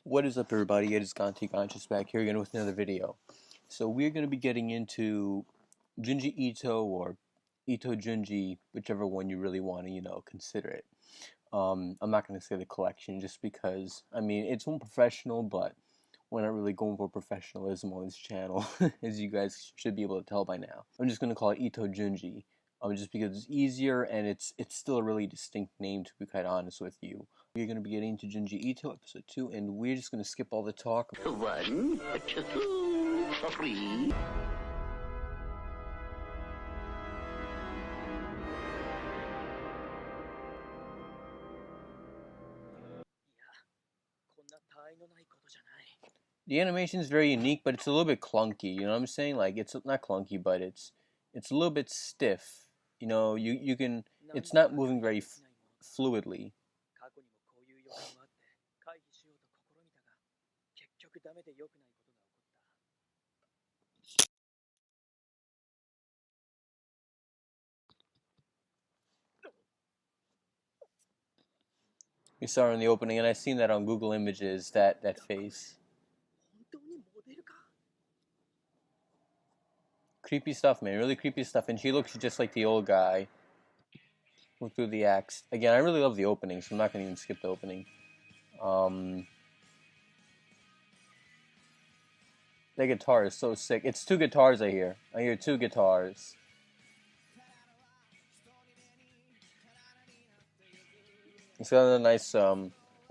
What is up, everybody? It is gantia back here again with another video. So we're going to be getting into Junji Ito or Ito Junji, whichever one you really want to, consider it. I'm not going to say the collection just because, it's unprofessional, but we're not really going for professionalism on this channel, as you guys should be able to tell by now. I'm just going to call it Ito Junji, just because it's easier and it's still a really distinct name, to be quite honest with you. We're going to be getting into Junji Ito episode 2, and we're just going to skip all the talk. 1, 2, 3. The animation is very unique, but it's a little bit clunky. You know what I'm saying? Like, it's not clunky, but it's a little bit stiff. You can. It's not moving very fluidly. We saw her in the opening, and I've seen that on Google Images. That face. Creepy stuff, man. Really creepy stuff. And she looks just like the old guy who threw the axe. Again, I really love the opening, so I'm not going to even skip the opening. The guitar is so sick. It's two guitars I hear. I hear two guitars. It's got a nice,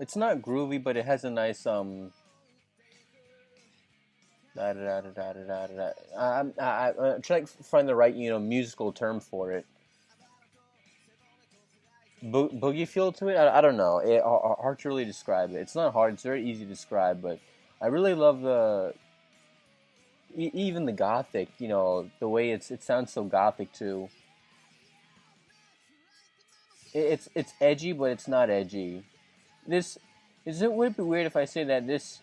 it's not groovy, but it has a nice, I'm trying to find the right, musical term for it. Boogie feel to it? I don't know. Hard to really describe it. It's not hard. It's very easy to describe, but I really love even the gothic, the way it sounds so gothic too. It's edgy, but it's not edgy. Would it be weird if I say that this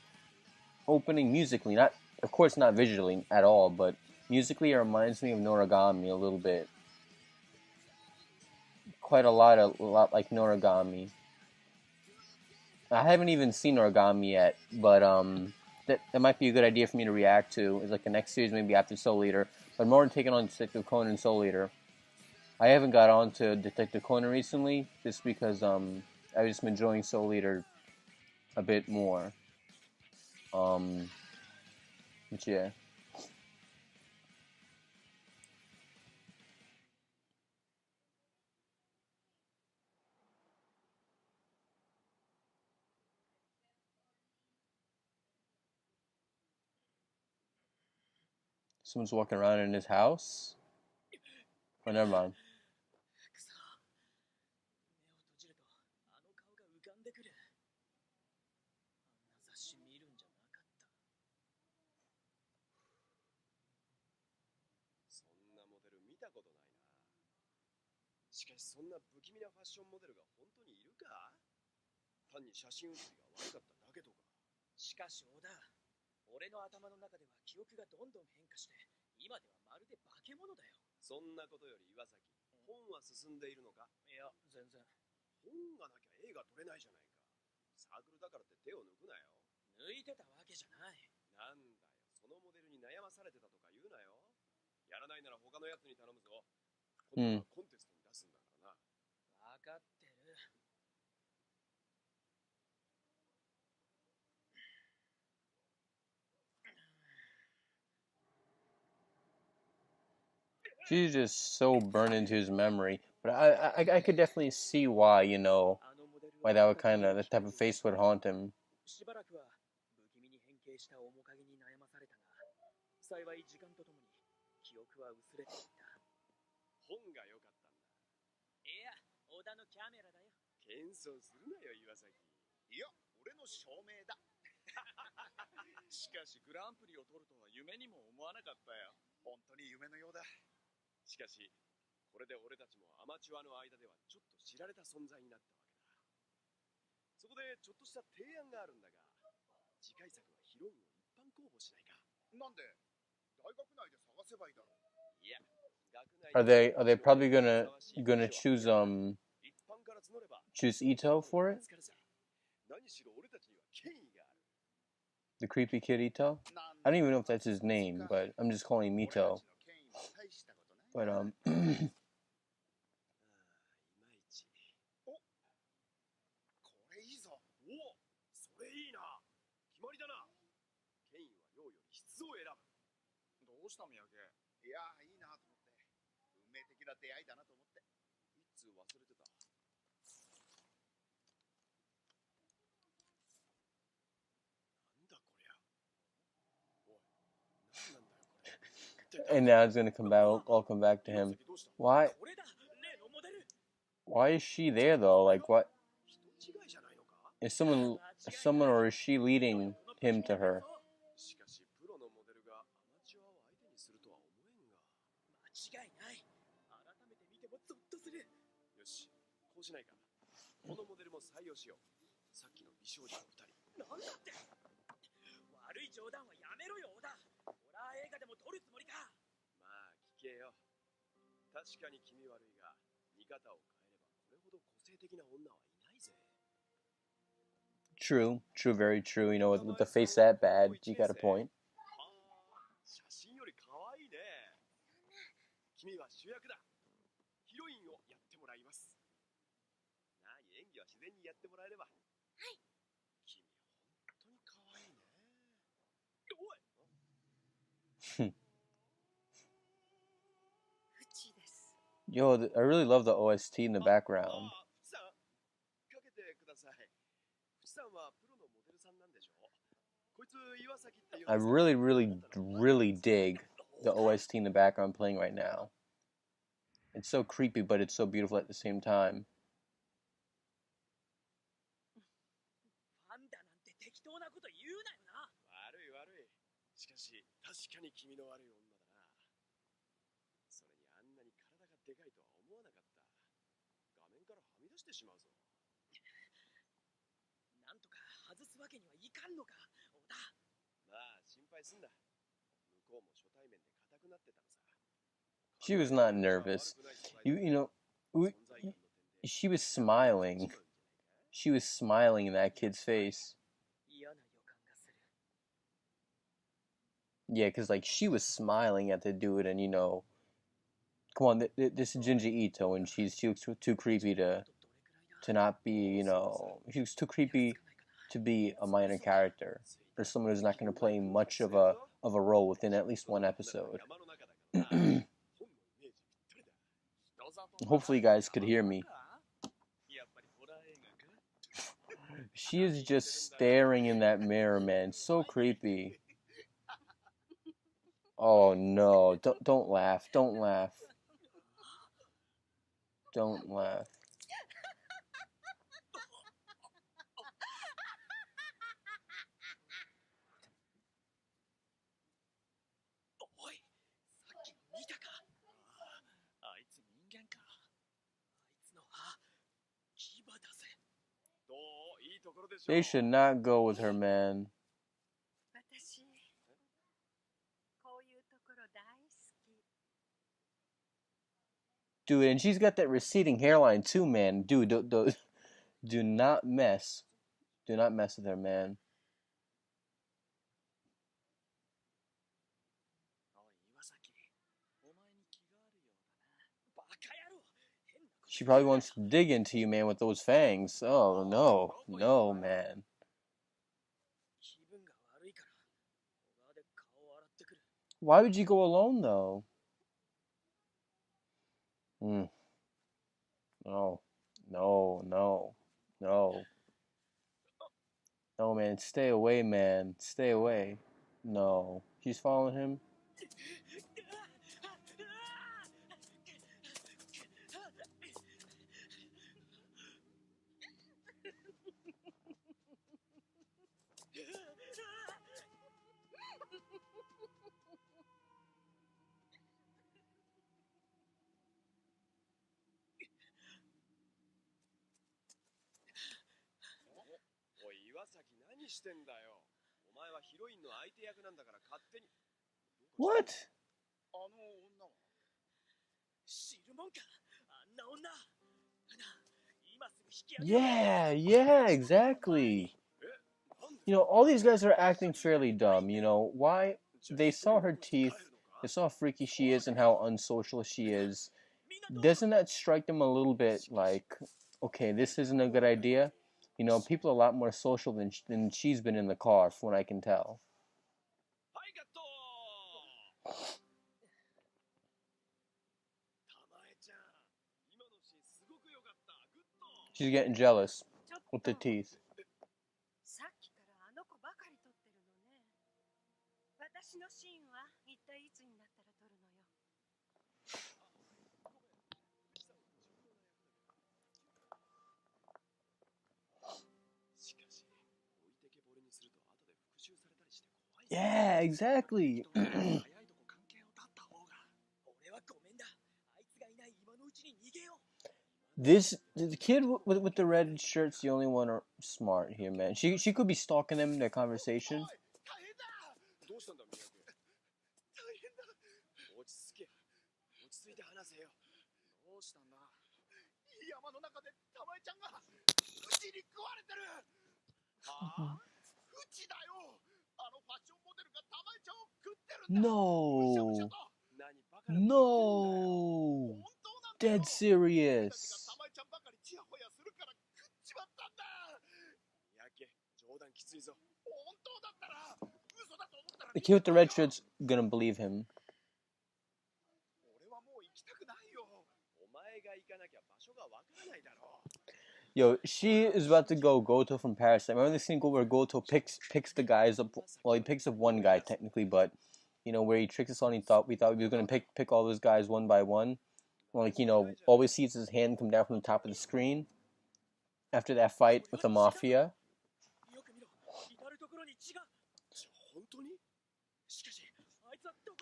opening musically, of course not visually at all, but musically it reminds me of Noragami a little bit. Quite a lot like Noragami. I haven't even seen Noragami yet, but that might be a good idea for me to react to. It's like the next series, maybe after Soul Eater. But more than taking on Detective Conan Soul Eater. I haven't got on to Detective Conan recently, just because I've just been enjoying Soul Eater a bit more. But yeah. Someone's walking around in his house? Oh, never mind. She's just so burned into his memory. But I could definitely see why, why that type of face would haunt him. Are they probably gonna choose Ito for it? The creepy kid Ito? I don't even know if that's his name, but I'm just calling him Ito. But, 'And now it's gonna come back, all come back to him. Why is she there though? Like what? Is someone or is she leading him to her? True, very true. You know, with the face that bad, you got a point. Yo, I really love the OST in the background. I really dig the OST in the background playing right now. It's so creepy, but it's so beautiful at the same time. She was not nervous. She was smiling. She was smiling in that kid's face. Yeah, because like she was smiling at the dude, and come on, this is Junji Ito, and she was too creepy to not be, she was too creepy to be a minor character, or someone who's not going to play much of a role within at least one episode. Hopefully you guys could hear me. She is just staring in that mirror, man. So creepy. Oh no, don't laugh. Don't laugh. Don't laugh. They should not go with her, man. Dude, and she's got that receding hairline too, man. Dude, do not mess. Do not mess with her, man. She probably wants to dig into you, man, with those fangs. Oh, no. No, man. Why would you go alone, though? No. No, no, no. No, man, stay away, man. Stay away. No. She's following him? What? Yeah, exactly. You know, all these guys are acting fairly dumb. You know, why? They saw her teeth, they saw how freaky she is and how unsocial she is. Doesn't that strike them a little bit like, okay, this isn't a good idea? You know, people are a lot more social than she's been in the car, from what I can tell. She's getting jealous with the teeth. Yeah, exactly. The kid with the red shirt's the only one smart here, man. She could be stalking them in their conversation. No, no, dead serious. The kid with the red shirt's gonna believe him. Yo, she is about to go Goto from Parasite. Remember the scene where Goto picks the guys up? Well, he picks up one guy technically, but you know where he tricks us on. We thought he was gonna pick all those guys one by one. Like, you know, always sees his hand come down from the top of the screen after that fight with the mafia.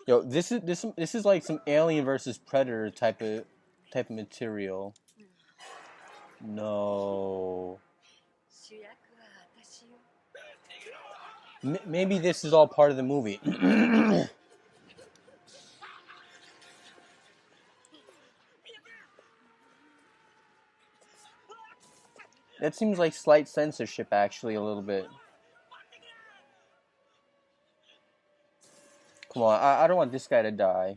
Yo, this is like some Alien versus Predator type of material. No. Maybe this is all part of the movie. That seems like slight censorship, actually, a little bit. Come on, I don't want this guy to die.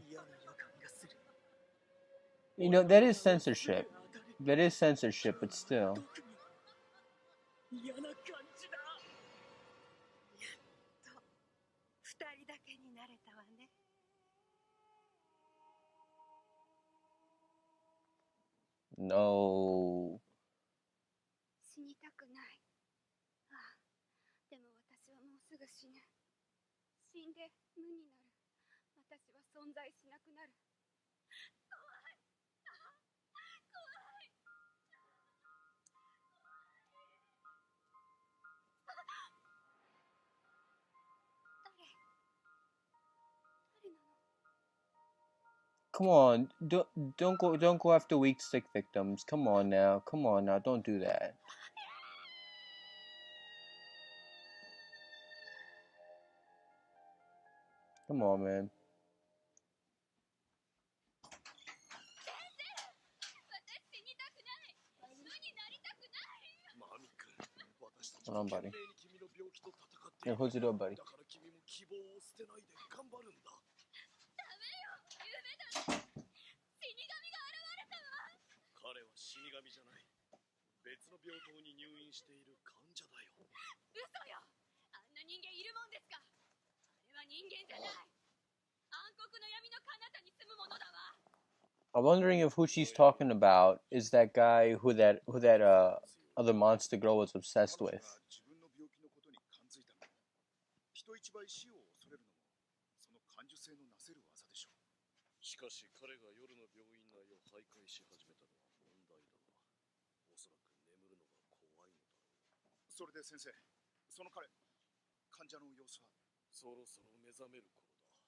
You know, that is censorship. That is censorship, but still. No. Come on, don't go after weak stick victims. Come on now, don't do that. Come on, man. Hold on, buddy. Here, hold the door, buddy. I'm wondering if who she's talking about is that guy who that other monster girl was obsessed with.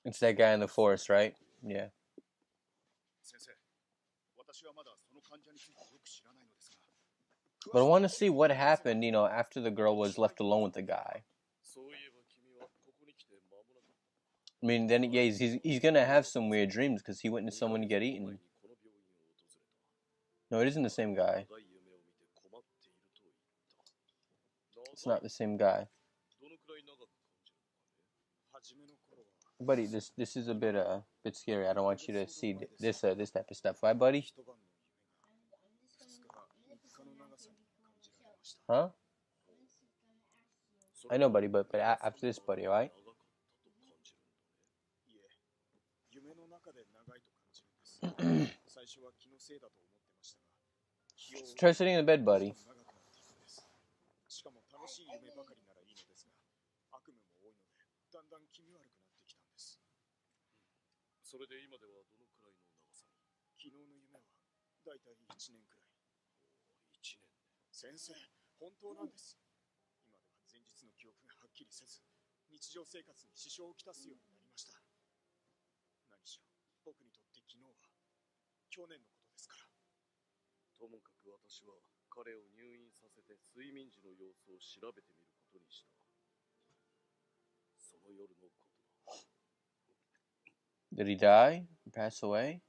It's that guy in the forest, right? Yeah. But I want to see what happened, you know, after the girl was left alone with the guy. I mean, then yeah, he's gonna have some weird dreams because he witnessed someone get eaten. No, it isn't the same guy. It's not the same guy. Buddy, this is a bit scary. I don't want you to see this type of stuff. Why, buddy? Huh? I know, buddy, but after this, buddy, alright? Try sitting in the bed, buddy. Did he die? Pass away?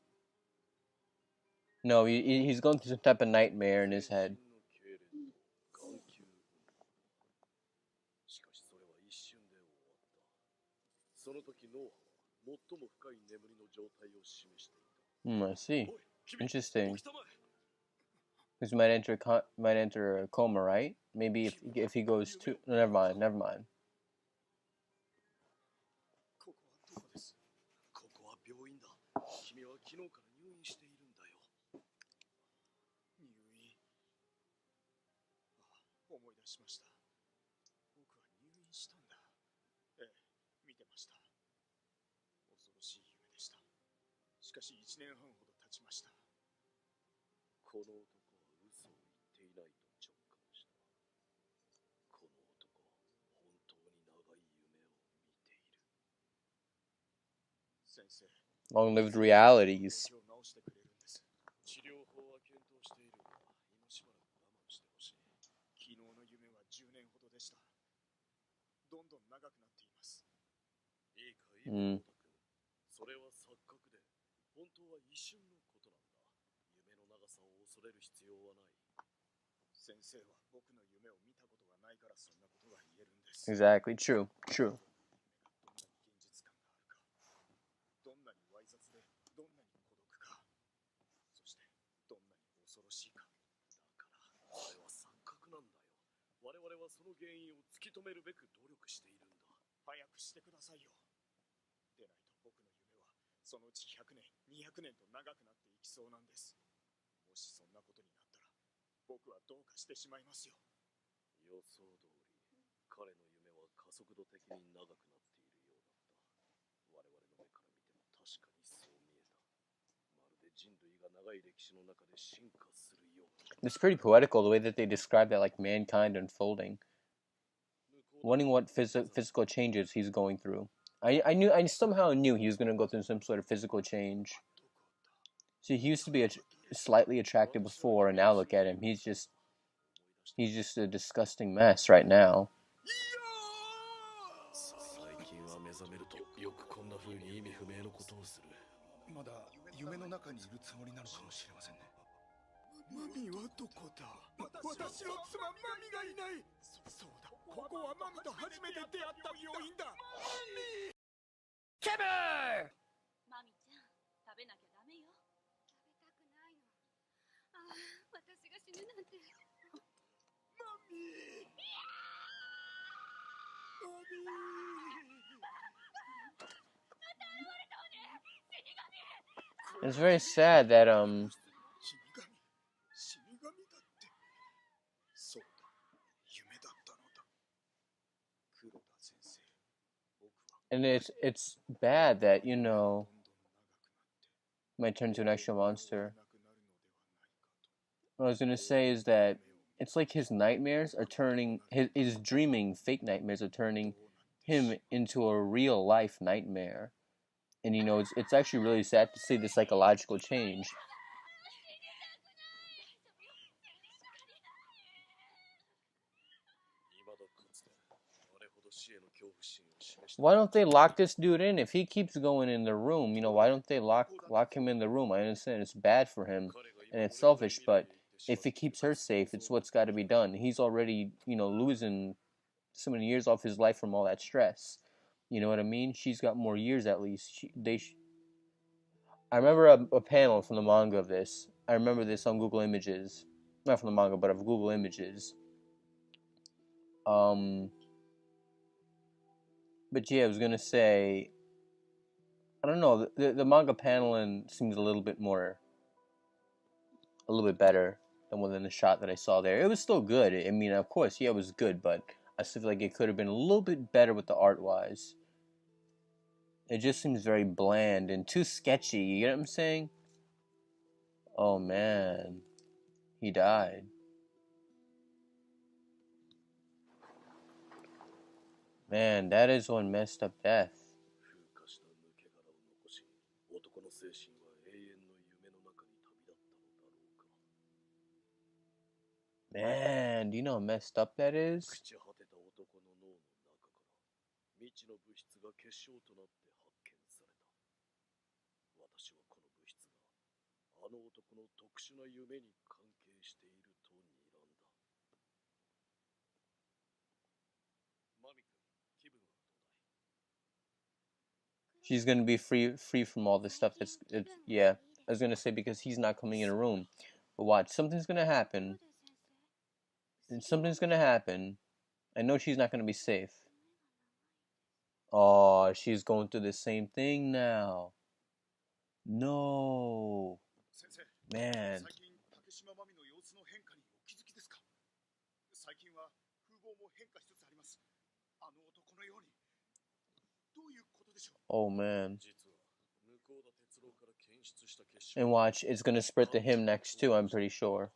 No, he's going through some type of nightmare in his head. I see. Interesting. Because might enter a coma, right? Maybe if he goes to never mind. Long-lived realities. Mm. Exactly. True. It's pretty poetical the way that they describe that, like mankind unfolding, wondering what physical changes he's going through. I somehow knew he was going to go through some sort of physical change. See, he used to be slightly attractive before, and now look at him. He's just a disgusting mess right now. It's very sad that and it's bad that, might turn into an actual monster. What I was gonna say is that it's like his nightmares are turning his dreaming fake nightmares are turning him into a real life nightmare. And it's actually really sad to see the psychological change. Why don't they lock this dude in? If he keeps going in the room, why don't they lock him in the room? I understand it's bad for him and it's selfish, but if it keeps her safe, it's what's got to be done. He's already, losing so many years off his life from all that stress. You know what I mean? She's got more years at least. I remember a panel from the manga of this. I remember this on Google Images, not from the manga, but of Google Images. Um, but yeah, I was gonna say, I don't know. The manga paneling seems a little bit better than the shot that I saw there. It was still good. I mean, of course, yeah, it was good, but I still feel like it could have been a little bit better with the art wise. It just seems very bland and too sketchy. You get what I'm saying? Oh man, he died. Man, that is one messed up death. Man, do you know how messed up that is? She's gonna be free from all this stuff. Yeah. I was gonna say because he's not coming in a room, but watch, something's gonna happen. And something's gonna happen. I know she's not gonna be safe. Oh, she's going through the same thing now. No, man. Oh man. And watch, it's gonna spread to him next too, I'm pretty sure.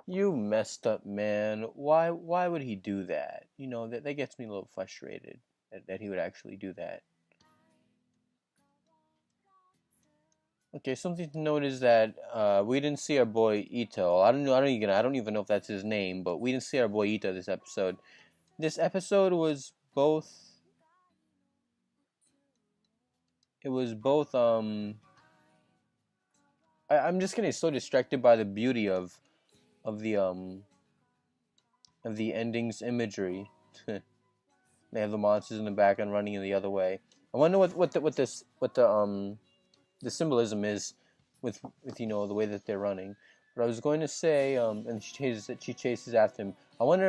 You messed up, man. Why would he do that? You know, that gets me a little frustrated that he would actually do that. Okay, something to note is that we didn't see our boy Ito. I don't even know if that's his name, but we didn't see our boy Ito this episode. This episode was both. It was both. I'm just getting so distracted by the beauty of the ending's imagery. They have the monsters in the back and running in the other way. I wonder what the symbolism is with you know the way that they're running. But I was going to say, and she chases after him. I wonder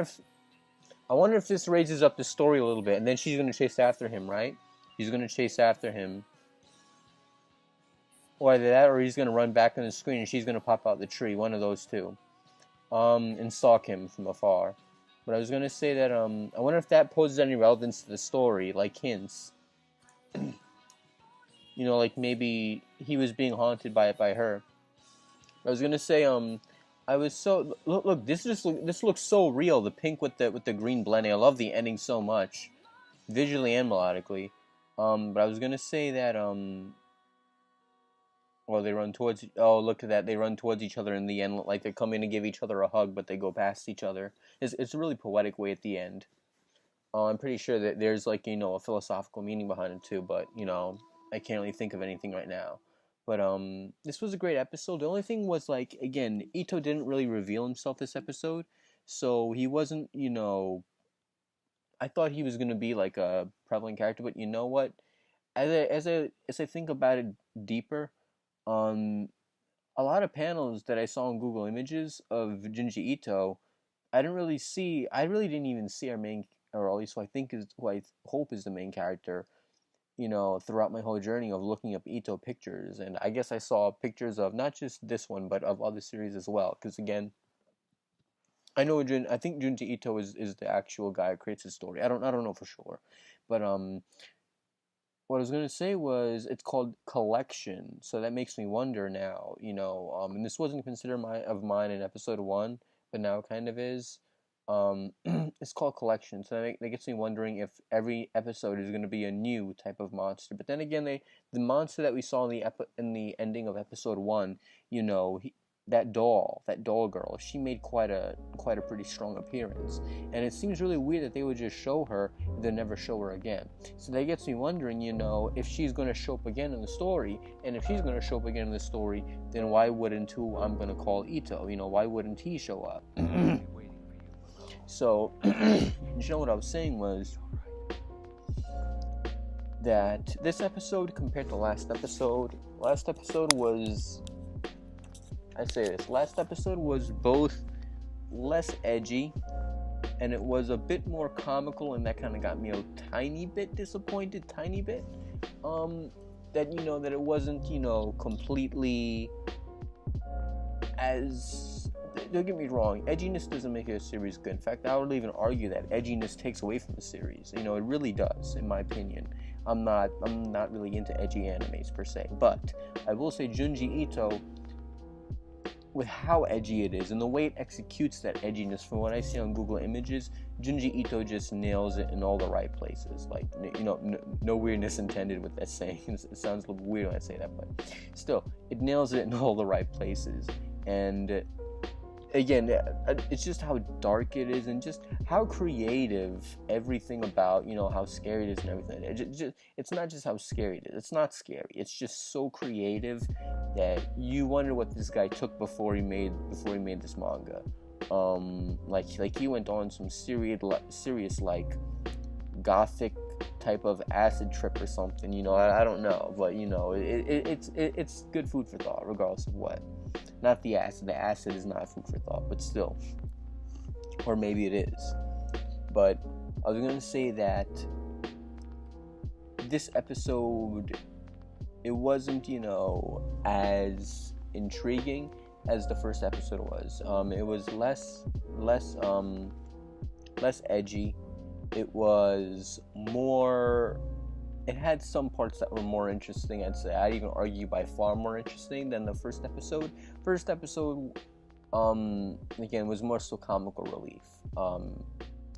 if this raises up the story a little bit, and then she's going to chase after him, right? She's going to chase after him, or either that, or he's going to run back on the screen, and she's going to pop out the tree. One of those two, and stalk him from afar. But I was going to say that I wonder if that poses any relevance to the story, like hints. You know, like maybe he was being haunted by her. I was gonna say, I was so look. This looks so real. The pink with the green blending. I love the ending so much, visually and melodically. But I was gonna say that well, they run towards. Oh, look at that! They run towards each other in the end, like they're coming to give each other a hug, but they go past each other. It's a really poetic way at the end. I'm pretty sure that there's like a philosophical meaning behind it too, but I can't really think of anything right now. But this was a great episode. The only thing was like again, Ito didn't really reveal himself this episode, so he wasn't. I thought he was gonna be like a prevalent character, but you know what? As I think about it deeper, um, a lot of panels that I saw on Google Images of Junji Ito, I didn't really see. I really didn't even see our main, or at least who I think is who I hope is the main character. Throughout my whole journey of looking up Ito pictures, and I guess I saw pictures of not just this one, but of other series as well. Because again, I think Junji Ito is the actual guy who creates the story. I don't know for sure, but what I was gonna say was it's called Collection, so that makes me wonder now. And this wasn't considered mine in episode one, but now it kind of is. It's called Collection, so that gets me wondering if every episode is going to be a new type of monster. But then again, the monster that we saw in the ending of episode 1, that doll girl, she made quite a pretty strong appearance, and it seems really weird that they would just show her and then never show her again. So that gets me wondering, if she's going to show up again in the story, and if she's going to show up again in the story, then why wouldn't who I'm going to call Ito? Why wouldn't he show up? So, what I was saying was that this episode compared to last episode was, last episode was both less edgy, and it was a bit more comical, and that kind of got me a tiny bit disappointed, that, that it wasn't, completely as... Don't get me wrong, edginess doesn't make a series good. In fact, I would even argue that edginess takes away from the series. It really does, in my opinion. I'm not really into edgy animes per se, but I will say Junji Ito, with how edgy it is and the way it executes that edginess, from what I see on Google Images, Junji Ito just nails it in all the right places. Like, no weirdness intended with that saying. It sounds a little weird when I say that, but still, it nails it in all the right places. And again, it's just how dark it is, and just how creative everything about, how scary it is and everything. It's not just how scary it is. It's not scary. It's just so creative that you wonder what this guy took before he made this manga. Like he went on some serious like gothic type of acid trip or something. I don't know, but it's good food for thought, regardless of what. Not the acid. The acid is not food for thought, but still. Or maybe it is. But I was going to say that this episode, it wasn't, as intriguing as the first episode was. It was less edgy. It was more... It had some parts that were more interesting, I'd say. I'd even argue by far more interesting than the first episode. First episode, again, was more so comical relief.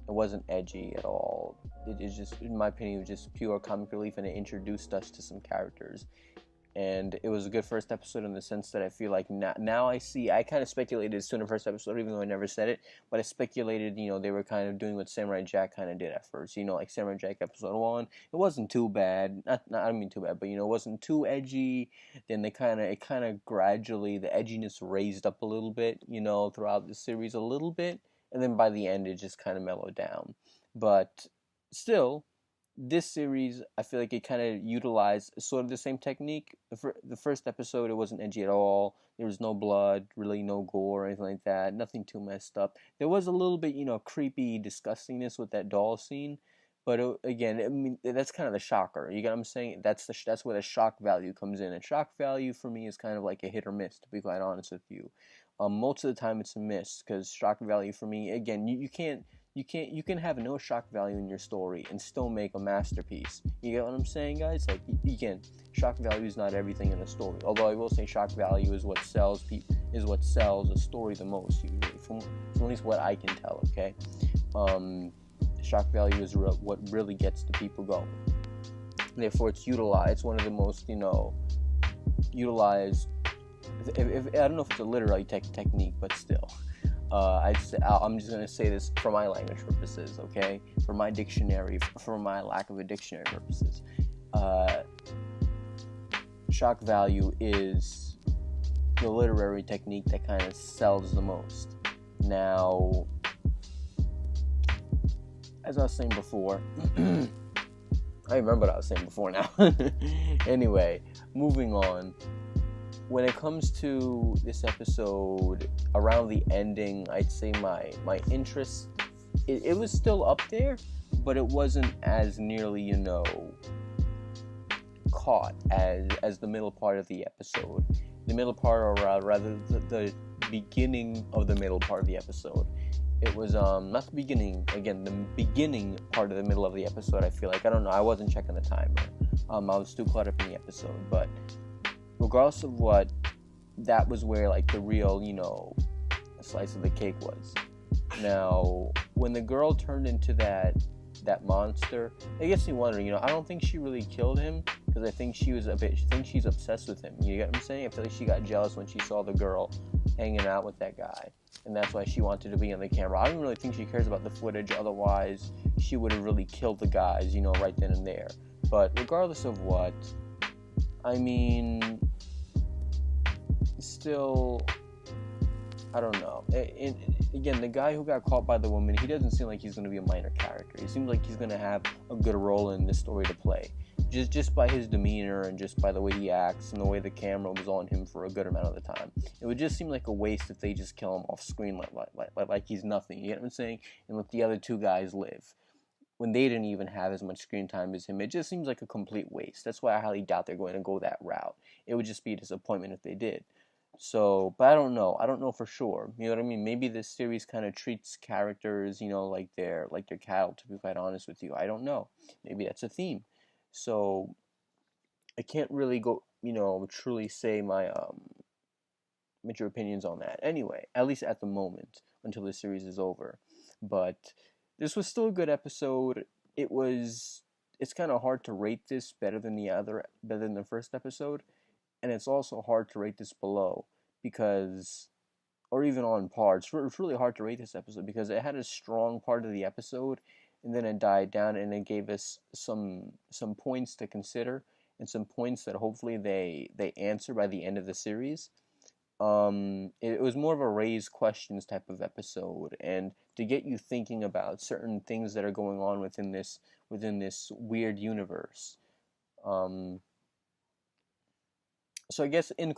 It wasn't edgy at all. It just, in my opinion, it was just pure comic relief, and it introduced us to some characters. And it was a good first episode in the sense that I feel like now I see, I kind of speculated as soon as the first episode, even though I never said it, but I speculated, they were kind of doing what Samurai Jack kind of did at first, like Samurai Jack episode 1, it wasn't too bad, I don't mean too bad, but, it wasn't too edgy. Then it kind of gradually, the edginess raised up a little bit, throughout the series a little bit, and then by the end, it just kind of mellowed down. But still, this series, I feel like it kind of utilized sort of the same technique. The first episode, it wasn't edgy at all. There was no blood, really no gore or anything like that. Nothing too messed up. There was a little bit, creepy disgustingness with that doll scene. But again, I mean, that's kind of the shocker. You get what I'm saying? That's where the shock value comes in. And shock value for me is kind of like a hit or miss, to be quite honest with you. Most of the time it's a miss, because shock value for me, again, you can have no shock value in your story and still make a masterpiece. You get what I'm saying, guys? Like, again, shock value is not everything in a story. Although I will say shock value is what sells a story the most, usually, from at least what I can tell. Okay, shock value is what really gets the people going. Therefore, it's utilized. It's one of the most utilized. If I don't know if it's a literary technique, but still. I'm just going to say this for my language purposes, okay? For my dictionary, for my lack of a dictionary purposes. Shock value is the literary technique that kind of sells the most. Now, as I was saying before, I remember what I was saying before now. Anyway, moving on. When it comes to this episode, around the ending, I'd say my interest, it was still up there, but it wasn't as nearly, caught as the middle part of the episode. The middle part, or rather the beginning of the middle part of the episode. It was, not the beginning, again, the beginning part of the middle of the episode, I feel like. I don't know, I wasn't checking the timer. I was too caught up in the episode, but regardless of what, that was where, like, the real, slice of the cake was. Now, when the girl turned into that monster, it gets me wondering. I don't think she really killed him because I think she was a bit. I think she's obsessed with him. You get what I'm saying? I feel like she got jealous when she saw the girl hanging out with that guy, and that's why she wanted to be on the camera. I don't really think she cares about the footage. Otherwise, she would have really killed the guys, right then and there. But regardless of what, I mean, still, I don't know. Again, the guy who got caught by the woman, he doesn't seem like he's going to be a minor character. He seems like he's going to have a good role in this story to play. Just by his demeanor and just by the way he acts and the way the camera was on him for a good amount of the time. It would just seem like a waste if they just kill him off screen like he's nothing. You get what I'm saying? And let the other two guys live when they didn't even have as much screen time as him. It just seems like a complete waste. That's why I highly doubt they're going to go that route. It would just be a disappointment if they did. So, but I don't know. I don't know for sure. You know what I mean? Maybe this series kind of treats characters, like they're cattle. To be quite honest with you, I don't know. Maybe that's a theme. So, I can't really go, truly say my major opinions on that. Anyway, at least at the moment, until the series is over. But this was still a good episode. It's kind of hard to rate this better than the first episode. And it's also hard to rate this below because, or even on par. It's really hard to rate this episode because it had a strong part of the episode, and then it died down, and it gave us some points to consider and some points that hopefully they answer by the end of the series. It was more of a raise questions type of episode, and to get you thinking about certain things that are going on within this weird universe. So I guess in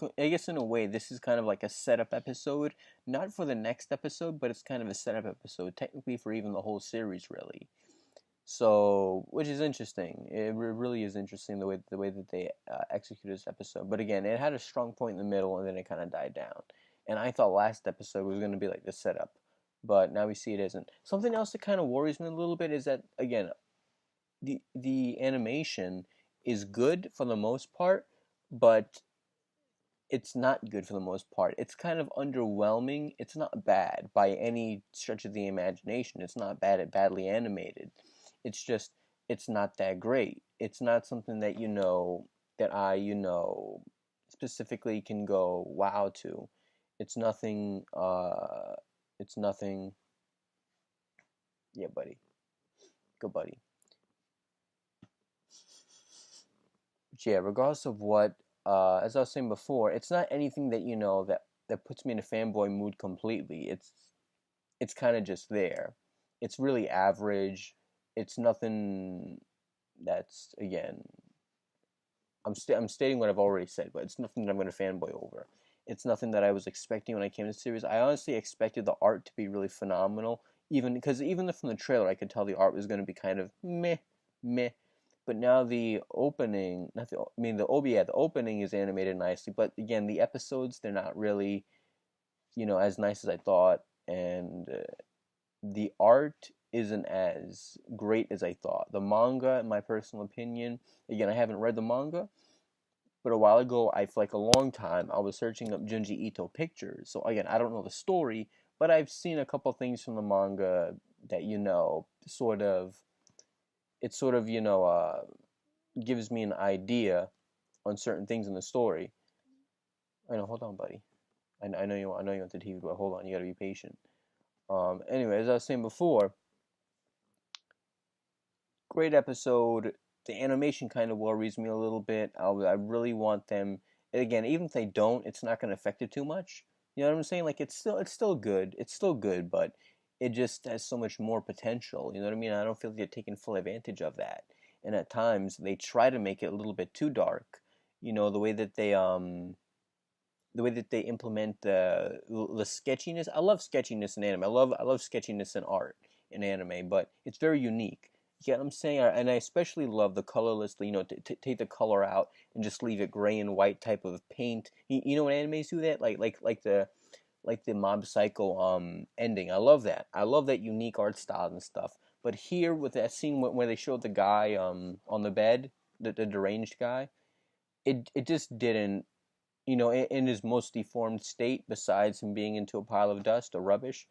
a way this is kind of like a setup episode, not for the next episode, but it's kind of a setup episode, technically for even the whole series, really. So, which is interesting. It really is interesting the way that they executed this episode. But again, it had a strong point in the middle, and then it kind of died down. And I thought last episode was going to be like the setup, but now we see it isn't. Something else that kind of worries me a little bit is that again, the animation is good for the most part, but it's not good for the most part. It's kind of underwhelming. It's not bad by any stretch of the imagination. It's not badly animated. It's just it's not that great. It's not something that that I specifically can go wow to. It's nothing it's nothing. Yeah, buddy. Go buddy. But yeah, regardless of what as I was saying before, it's not anything that that puts me in a fanboy mood completely. It's kind of just there. It's really average. It's nothing that's again. I'm stating what I've already said, but it's nothing that I'm going to fanboy over. It's nothing that I was expecting when I came to the series. I honestly expected the art to be really phenomenal, even from the trailer, I could tell the art was going to be kind of meh, meh. But now the opening, not the, I mean the yeah, the opening is animated nicely, but again, the episodes they're not really, as nice as I thought, and the art isn't as great as I thought. The manga, in my personal opinion, again, I haven't read the manga, but a while ago, I for like a long time, I was searching up Junji Ito pictures. So again, I don't know the story, but I've seen a couple things from the manga that sort of gives me an idea on certain things in the story. I know, hold on, buddy. I know you want the TV, but hold on, you gotta be patient. Anyway, as I was saying before, great episode. The animation kind of worries me a little bit. I really want them. Again, even if they don't, it's not going to affect it too much. You know what I'm saying? Like it's still good. It's still good, but it just has so much more potential. You know what I mean? I don't feel like they're taking full advantage of that. And at times they try to make it a little bit too dark. The way that they implement the sketchiness. I love sketchiness in anime. I love sketchiness in art in anime, but it's very unique. You get what I'm saying? And I especially love the colorless, to take the color out and just leave it gray and white type of paint. You know when animes do that? Like the Mob Psycho ending. I love that. I love that unique art style and stuff. But here with that scene where they showed the guy on the bed, the deranged guy, it just didn't, in his most deformed state, besides him being into a pile of dust or rubbish,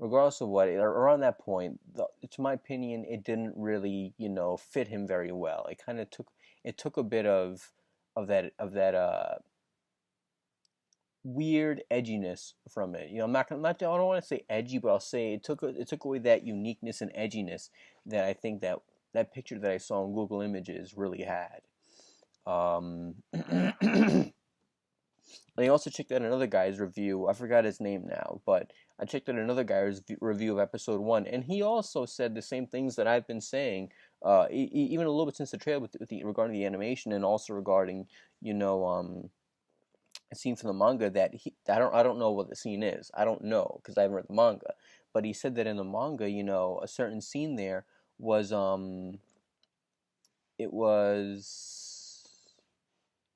regardless of what, around that point, to my opinion, it didn't really, fit him very well. It kind of took a bit of that weird edginess from it. I don't want to say edgy, but I'll say it took away that uniqueness and edginess that I think that picture that I saw on Google Images really had. I also checked out another guy's review. I forgot his name now, but I checked out another guy's review of episode 1, and he also said the same things that I've been saying, even a little bit since the trailer regarding the animation, and also regarding, a scene from the manga that I don't know what the scene is. I don't know because I haven't read the manga, but he said that in the manga, a certain scene there was it was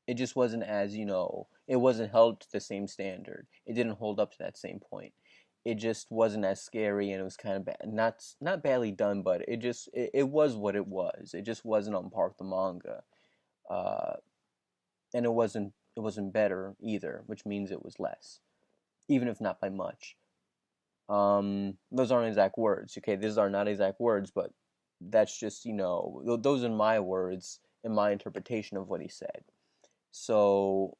it just wasn't as it wasn't held to the same standard. It didn't hold up to that same point. It just wasn't as scary, and it was kind of bad, not badly done, but it was what it was. It just wasn't on par with the manga, uh, and it wasn't better either, which means it was less, even if not by much. Those aren't exact words, okay? These are not exact words, but that's just those are my words and my interpretation of what he said. So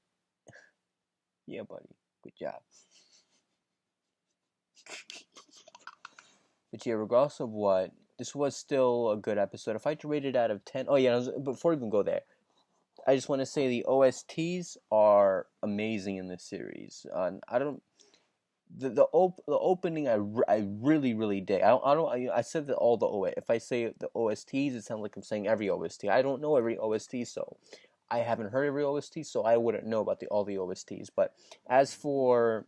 yeah, buddy, good job. But yeah, regardless of what, this was still a good episode. If I had to rate it out of 10, oh yeah, before we even go there, I just want to say the OSTs are amazing in this series. I don't the opening I really really dig. I said that all the if I say the OSTs, it sounds like I'm saying every OST. I don't know every OST, so I haven't heard every OST, so I wouldn't know about all the OSTs. But as for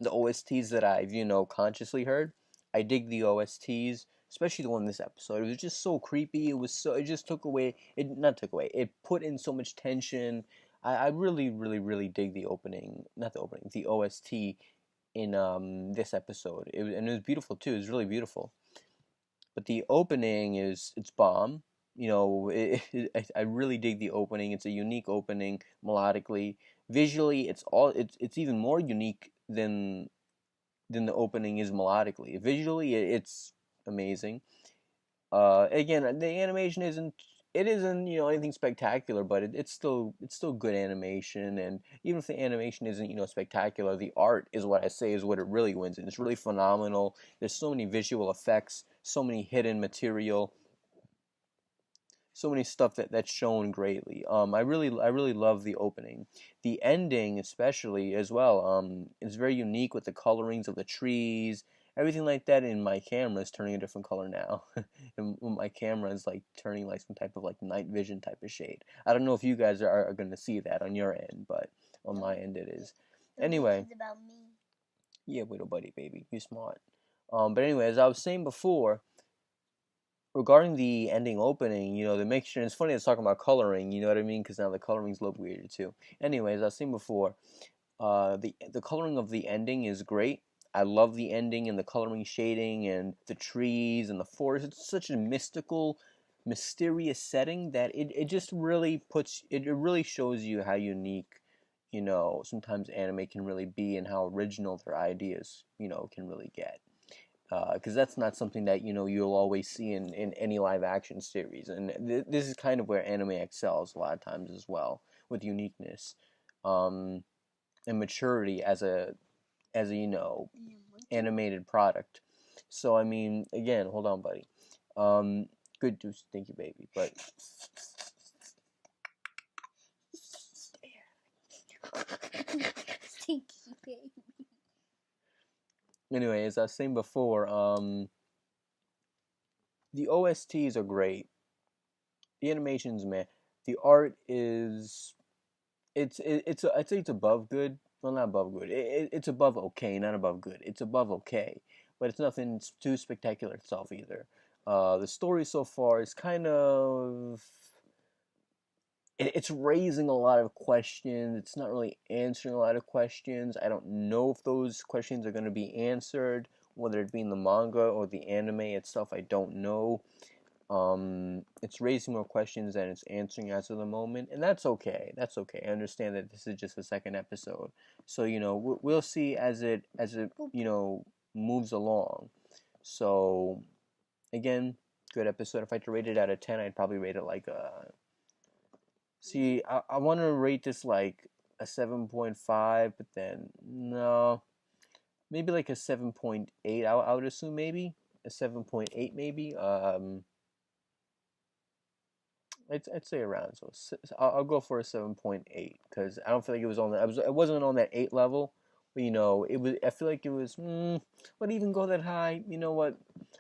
the OSTs that I've consciously heard, I dig the OSTs, especially the one in this episode. It was just so creepy. It just took away, it not took away, it put in so much tension. I really really really dig the opening, not the opening, the OST in this episode. And it was beautiful too. It was really beautiful. But the opening it's bomb. I really dig the opening. It's a unique opening melodically. Visually, it's even more unique than the opening is melodically. Visually, it's amazing. Again, the animation isn't anything spectacular, but it's still good animation. And even if the animation isn't spectacular, the art is what I say is what it really wins, and it's really phenomenal. There's so many visual effects, so many hidden material, so many stuff that's shown greatly. I really love the opening. The ending especially as well. Is very unique with the colorings of the trees, everything like that. And my camera is turning a different color now, and my camera is like turning like some type of like night vision type of shade. I don't know if you guys are going to see that on your end, but on my end it is. Anyway, it's about me. yeah, little buddy, baby, you smart. But anyway, as I was saying before, regarding the ending opening, the mixture, and it's funny it's talking about coloring, you know what I mean? Because now the coloring's a little weird too. Anyways, I was saying before, the coloring of the ending is great. I love the ending and the coloring shading and the trees and the forest. It's such a mystical, mysterious setting that it just really it really shows you how unique, sometimes anime can really be, and how original their ideas, can really get. Because that's not something that you'll always see in any live action series, and this is kind of where anime excels a lot of times as well, with uniqueness, and maturity as a animated product. So I mean, again, hold on, buddy. Good juice, thank you, baby. But Stinky baby. anyway, as I was saying before, the OSTs are great. The animation's man. The art is I'd say it's above good. Well, not above good. It's above okay, not above good. It's above okay, but it's nothing too spectacular itself either. The story so far is kind of it's raising a lot of questions. It's not really answering a lot of questions. I don't know if those questions are going to be answered, whether it be in the manga or the anime itself. I don't know. It's raising more questions than it's answering as of the moment, and that's okay. That's okay. I understand that this is just the second episode, so we'll see as it moves along. So again, good episode. If I had to rate it out of 10, I'd probably rate it like a. See, I want to rate this like a 7.5, but then no, maybe like a 7.8. I would assume maybe a 7.8 maybe. I'd say around, so I'll go for a 7.8 because I don't feel like it was on that. It wasn't on that 8 level, but it was. I feel like it was. Would even go that high? You know what?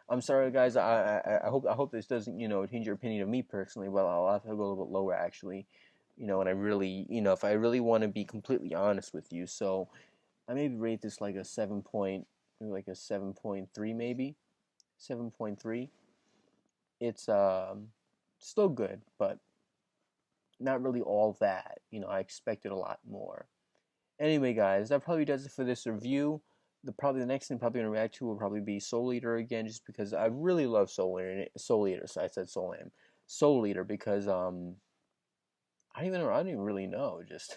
I'm sorry, guys. I hope this doesn't change your opinion of me personally. Well, I'll have to go a little bit lower actually. And I really if I really want to be completely honest with you, so I maybe rate this like a 7.3 maybe 7.3. It's still good, but not really all that. I expected a lot more. Anyway, guys, that probably does it for this review. The next thing I'm probably gonna react to will probably be Soul Eater again, just because I really love Soul Eater. So I said Soul Eater because I don't even really know. Just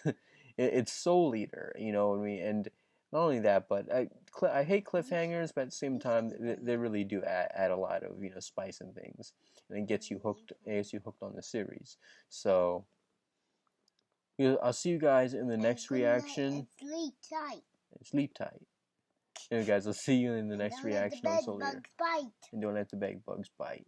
it's Soul Eater, you know what I mean? And not only that, but I hate cliffhangers, but at the same time, they really do add a lot of spice and things, and it gets you hooked. It gets you hooked on the series. So I'll see you guys in the next reaction. Sleep tight. Sleep tight. Anyway, guys, I'll see you in the next reaction on Soul Eater. And don't let the bed bugs bite.